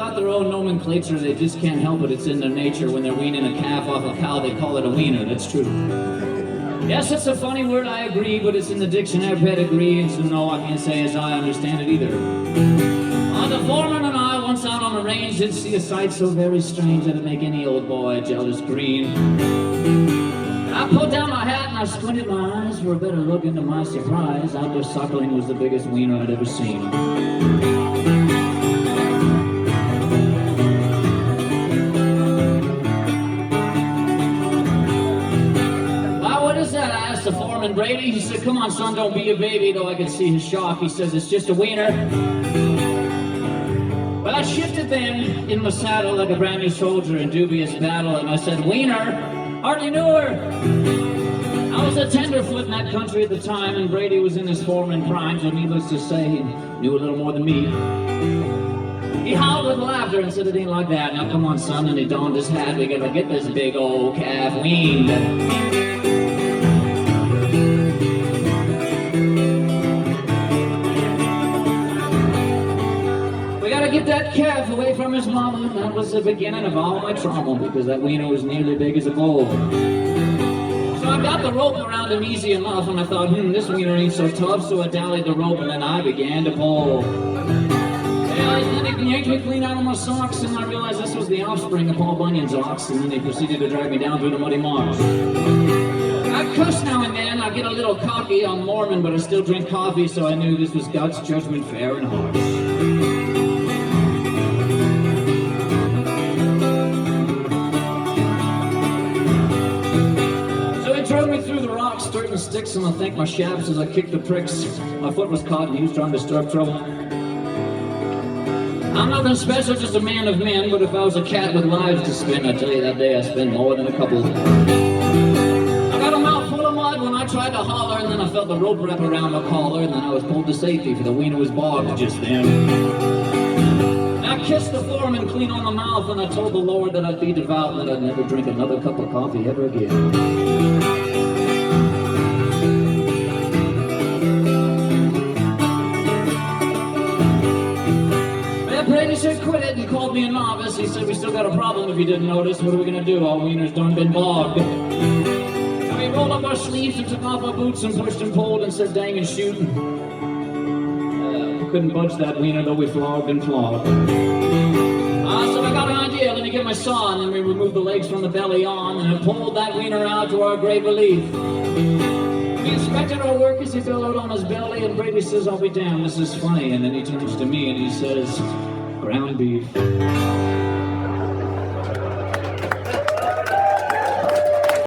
got their own nomenclature. They just can't help it. It's in their nature. When they're weaning a calf off a cow, they call it a weaner. That's true. Yes, it's a funny word, I agree, but it's in the dictionary pedigree, and so no, I can't say as I understand it either. The foreman and I, once out on the range, did see a sight so very strange that'd make any old boy jealous green. I put down my hat and I squinted my eyes for a better look. Into my surprise, out there suckling was the biggest wiener I'd ever seen. The foreman Brady, he said, "Come on, son, don't be a baby," though I could see his shock. He says, "It's just a wiener." Well, I shifted then in my saddle like a brand new soldier in dubious battle, and I said, "Weaner, hardly knew her." I was a tenderfoot in that country at the time, and Brady was in his foreman prime, so needless to say, he knew a little more than me. He howled with laughter and said, "It ain't like that. Now come on, son," and he donned his hat. "We gotta get this big old calf weaned." Get that calf away from his mama, and that was the beginning of all my trauma, because that wiener was nearly big as a bull. So I got the rope around him easy enough, and I thought, this wiener ain't so tough, so I dallied the rope, and then I began to pull. Yeah, and then he yanked me clean out of my socks, and I realized this was the offspring of Paul Bunyan's ox, and then he proceeded to drag me down through the muddy marsh. I cuss now and then, I get a little cocky, I'm Mormon, but I still drink coffee, so I knew this was God's judgment, fair and harsh. Certain sticks, and I thanked my shafts as I kicked the pricks. My foot was caught and he was trying to stir up trouble. I'm nothing special, just a man of men, but if I was a cat with lives to spin, I tell you that day I spent more than a couple. I got a mouthful of mud when I tried to holler, and then I felt the rope wrap around my collar, and then I was pulled to safety, for the wiener was bogged just then. I kissed the foreman clean on the mouth, and I told the Lord that I'd be devout and that I'd never drink another cup of coffee ever again. Brady said, "Quit it," and called me a novice. He said, "We still got a problem if you didn't notice. What are we gonna do? Our wiener's done been bogged." So we rolled up our sleeves and took off our boots and pushed and pulled and said, "Dang and shoot." We couldn't budge that wiener, though we flogged and flogged. I said, "I got an idea. Let me get my saw," and then we removed the legs from the belly on and pulled that wiener out to our great relief. We inspected our work as he billowed on his belly, and Brady says, "I'll be damned, this is funny." And then he turns to me and he says, "Ground beef."